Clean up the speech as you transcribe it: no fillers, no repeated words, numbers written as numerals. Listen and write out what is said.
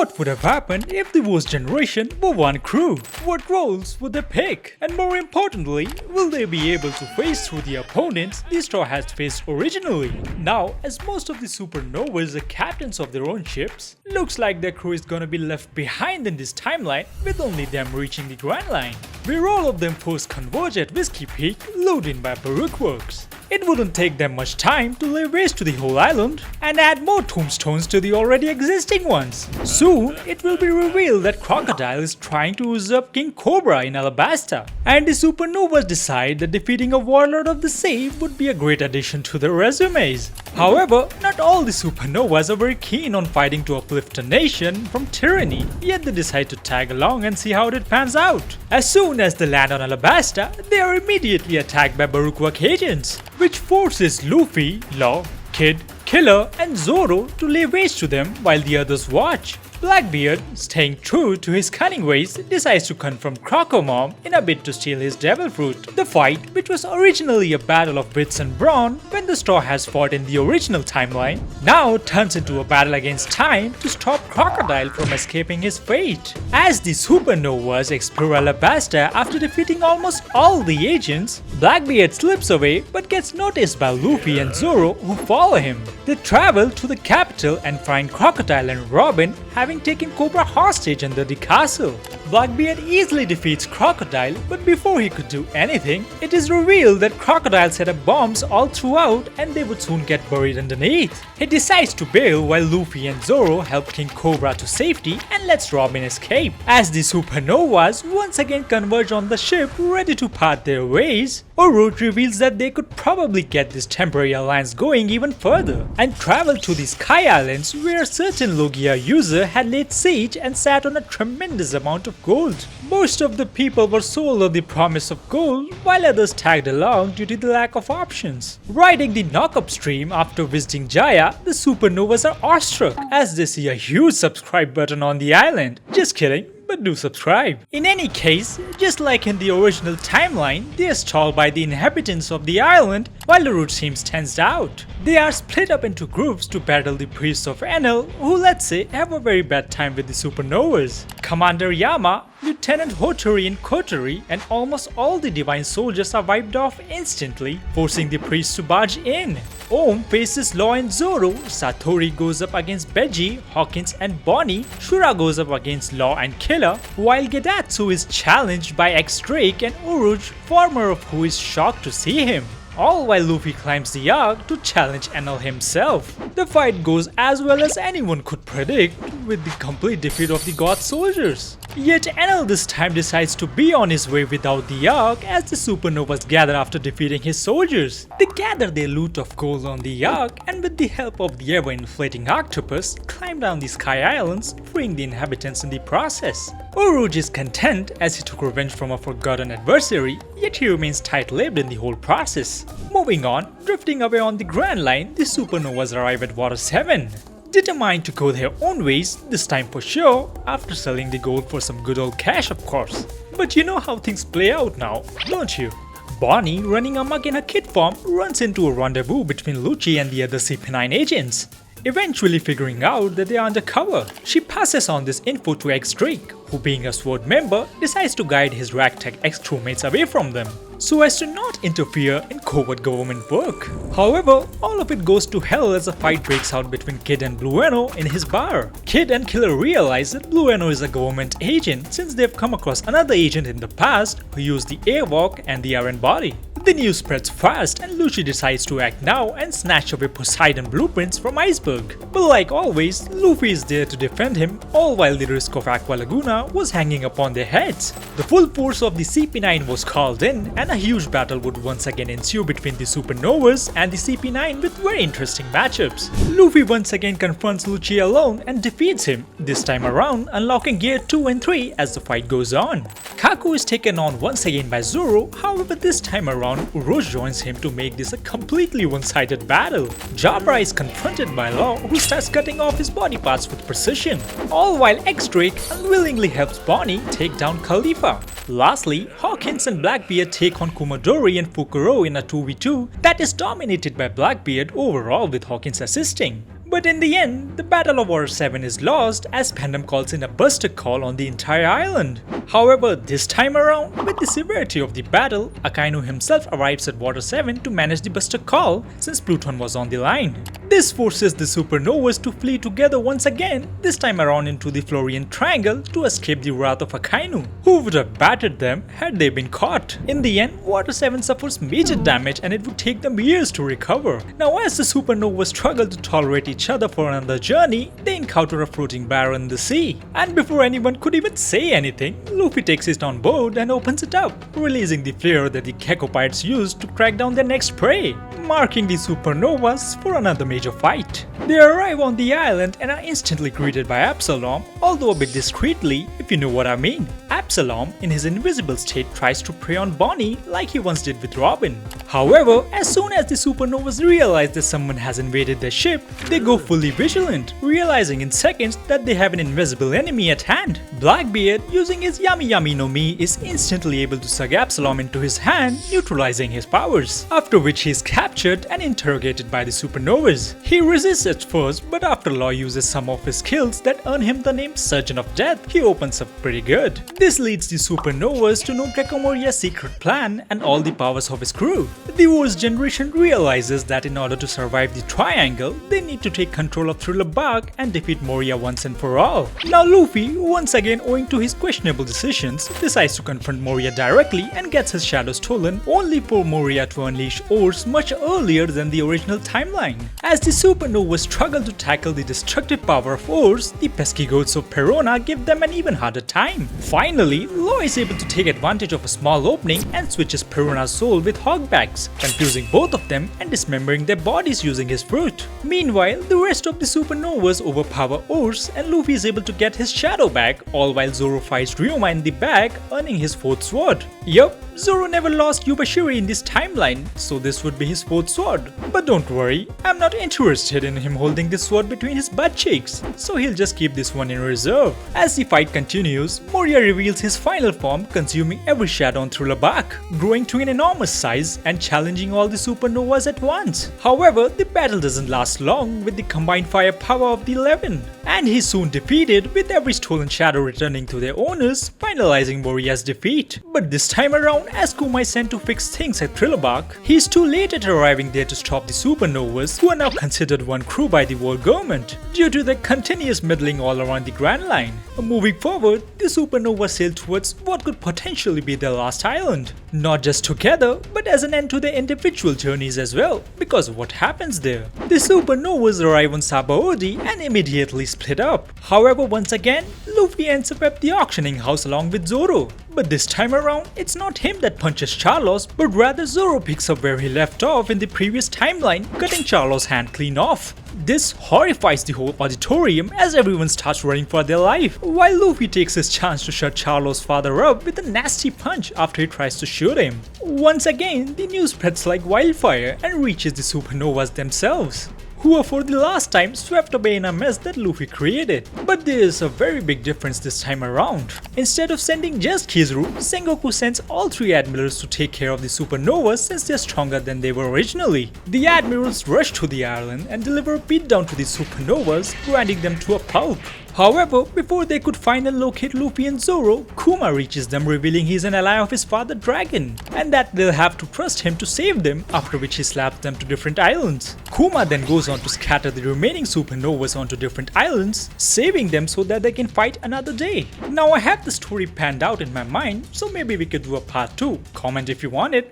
What would have happened if the worst generation were one crew? What roles would they pick? And more importantly, will they be able to face through the opponents the Straw has faced originally? Now, as most of the Supernovas are captains of their own ships, looks like their crew is gonna be left behind in this timeline with only them reaching the Grand Line, where all of them first converge at Whiskey Peak, lured in by Baruch Works. It wouldn't take them much time to lay waste to the whole island and add more tombstones to the already existing ones. Soon, it will be revealed that Crocodile is trying to usurp King Cobra in Alabasta, and the Supernovas decide that defeating a warlord of the sea would be a great addition to their resumes. However, not all the Supernovas are very keen on fighting to uplift a nation from tyranny, yet they decide to tag along and see how it pans out. As soon as they land on Alabasta, they are immediately attacked by Baruch Work agents, which forces Luffy, Law, Kid, Killer and Zoro to lay waste to them while the others watch. Blackbeard, staying true to his cunning ways, decides to confront Crocomom in a bid to steal his devil fruit. The fight, which was originally a battle of wits and brawn when the Straw has fought in the original timeline, now turns into a battle against time to stop Crocodile from escaping his fate. As the Supernovas explore Alabasta after defeating almost all the agents, Blackbeard slips away but gets noticed by Luffy and Zoro, who follow him. They travel to the capital and find Crocodile and Robin having taken Cobra hostage under the castle. Blackbeard easily defeats Crocodile, but before he could do anything, it is revealed that Crocodile set up bombs all throughout and they would soon get buried underneath. He decides to bail while Luffy and Zoro help King Cobra to safety and lets Robin escape. As the Supernovas once again converge on the ship ready to part their ways, Orochi reveals that they could probably get this temporary alliance going even further and travel to the Sky Islands where a certain Logia user had laid siege and sat on a tremendous amount of gold. Most of the people were sold on the promise of gold, while others tagged along due to the lack of options. Riding the knock-up stream after visiting Jaya, the Supernovas are awestruck as they see a huge subscribe button on the island. Just kidding. But do subscribe. In any case, just like in the original timeline, they are stalled by the inhabitants of the island while the route seems tensed out. They are split up into groups to battle the priests of Enel, who, let's say, have a very bad time with the Supernovas. Commander Yama, Lieutenant Hotori and Kotori, and almost all the divine soldiers are wiped off instantly, forcing the priests to barge in. Om faces Law and Zoro, Satori goes up against Beji, Hawkins and Bonnie, Shura goes up against Law and Killer, while Gedatsu is challenged by X-Drake and Uruj, former of who is shocked to see him. All while Luffy climbs the Ark to challenge Enel himself. The fight goes as well as anyone could predict, with the complete defeat of the god soldiers. Yet Enel this time decides to be on his way without the Ark as the Supernovas gather after defeating his soldiers. They gather their loot of gold on the Ark and with the help of the ever-inflating octopus, climb down the Sky Islands, freeing the inhabitants in the process. Uruj is content as he took revenge from a forgotten adversary, yet he remains tight-lipped in the whole process. Moving on, drifting away on the Grand Line, the Supernovas arrive at Water 7. Determined to go their own ways, this time for sure, after selling the gold for some good old cash of course. But you know how things play out now, don't you? Bonnie, running amok in her kid form, runs into a rendezvous between Lucci and the other CP9 agents. Eventually figuring out that they are undercover, she passes on this info to X-Drake, who being a SWORD member, decides to guide his ragtag ex-crewmates away from them, so as to not interfere in covert government work. However, all of it goes to hell as a fight breaks out between Kid and Blueno in his bar. Kid and Killer realize that Blueno is a government agent since they've come across another agent in the past who used the airwalk and the iron body. The news spreads fast and Lucci decides to act now and snatch away Poseidon blueprints from Iceberg. But like always, Luffy is there to defend him, all while the risk of Aqua Laguna was hanging upon their heads. The full force of the CP9 was called in and a huge battle would once again ensue between the Supernovas and the CP9 with very interesting matchups. Luffy once again confronts Lucci alone and defeats him, this time around unlocking gear 2 and 3 as the fight goes on. Kaku is taken on once again by Zoro, however this time around Urosh joins him to make this a completely one-sided battle. Jabra is confronted by Law, who starts cutting off his body parts with precision, all while X-Drake unwillingly helps Bonnie take down Khalifa. Lastly, Hawkins and Blackbeard take on Kumadori and Fukuro in a 2v2 that is dominated by Blackbeard overall with Hawkins assisting. But in the end, the Battle of Water 7 is lost as Pandem calls in a buster call on the entire island. However, this time around, with the severity of the battle, Akainu himself arrives at Water 7 to manage the buster call since Pluton was on the line. This forces the Supernovas to flee together once again, this time around into the Florian Triangle to escape the wrath of Akainu, who would have battered them had they been caught. In the end, Water 7 suffers major damage and it would take them years to recover. Now as the Supernovas struggle to tolerate each other for another journey, they encounter a floating barrel in the sea. And before anyone could even say anything, Luffy takes it on board and opens it up, releasing the flare that the Keko pirates used to crack down their next prey, marking the Supernovas for another major fight. They arrive on the island and are instantly greeted by Absalom, although a bit discreetly, if you know what I mean. Absalom, in his invisible state, tries to prey on Bonnie like he once did with Robin. However, as soon as the Supernovas realize that someone has invaded their ship, they go fully vigilant, realizing in seconds that they have an invisible enemy at hand. Blackbeard, using his Yami Yami no Mi, is instantly able to suck Absalom into his hand, neutralizing his powers, after which he is captured and interrogated by the Supernovas. He resists at first, but after Law uses some of his skills that earn him the name Surgeon of Death, he opens up pretty good. This leads the Supernovas to know Greco Moria's secret plan and all the powers of his crew. The worst generation realizes that in order to survive the triangle, they need to take control of Thriller Bark and defeat Moria once and for all. Now Luffy, once again owing to his questionable decisions, decides to confront Moria directly and gets his shadow stolen, only for Moria to unleash Ores much earlier than the original timeline. As the Supernovas struggle to tackle the destructive power of Ores, the pesky goats of Perona give them an even harder time. Finally, Law is able to take advantage of a small opening and switches Perona's soul with Hogbacks, confusing both of them and dismembering their bodies using his fruit. Meanwhile, the rest of the Supernovas overpower Ors and Luffy is able to get his shadow back, all while Zoro fights Ryoma in the back, earning his 4th sword. Yup, Zoro never lost Yubashiri in this timeline, so this would be his 4th sword. But don't worry, I'm not interested in him holding this sword between his butt cheeks, so he'll just keep this one in reserve. As the fight continues, Moria reveals his final form, consuming every shadow on Thriller Bark, growing to an enormous size and challenging all the Supernovas at once. However, the battle doesn't last long with the combined firepower of the 11, and he's soon defeated with every stolen shadow returning to their owners, finalizing Moria's defeat. But this time around, as Kuma is sent to fix things at Thriller Bark, he's too late at arriving there to stop the Supernovas, who are now considered one crew by the world government, due to their continuous meddling all around the Grand Line. Moving forward, the Supernovas sail towards what could potentially be their last island, not just together, but as an end to their individual journeys as well, because of what happens there. The Supernovas arrive on Sabaody and immediately split up. However, once again, Luffy ends up at the auctioning house along with Zoro. But this time around, it's not him that punches Charlos, but rather Zoro picks up where he left off in the previous timeline, cutting Charlos' hand clean off. This horrifies the whole auditorium as everyone starts running for their life, while Luffy takes his chance to shut Charlos' father up with a nasty punch after he tries to shoot him. Once again, the news spreads like wildfire and reaches the Supernovas themselves, who are for the last time swept away in a mess that Luffy created. But there is a very big difference this time around. Instead of sending just Kizaru, Sengoku sends all 3 admirals to take care of the Supernovas since they are stronger than they were originally. The admirals rush to the island and deliver a beatdown to the Supernovas, grinding them to a pulp. However, before they could find and locate Luffy and Zoro, Kuma reaches them, revealing he is an ally of his father Dragon, and that they'll have to trust him to save them, after which he slaps them to different islands. Kuma then goes on to scatter the remaining Supernovas onto different islands, saving them so that they can fight another day. Now I have the story panned out in my mind, so maybe we could do a part 2. Comment if you want it.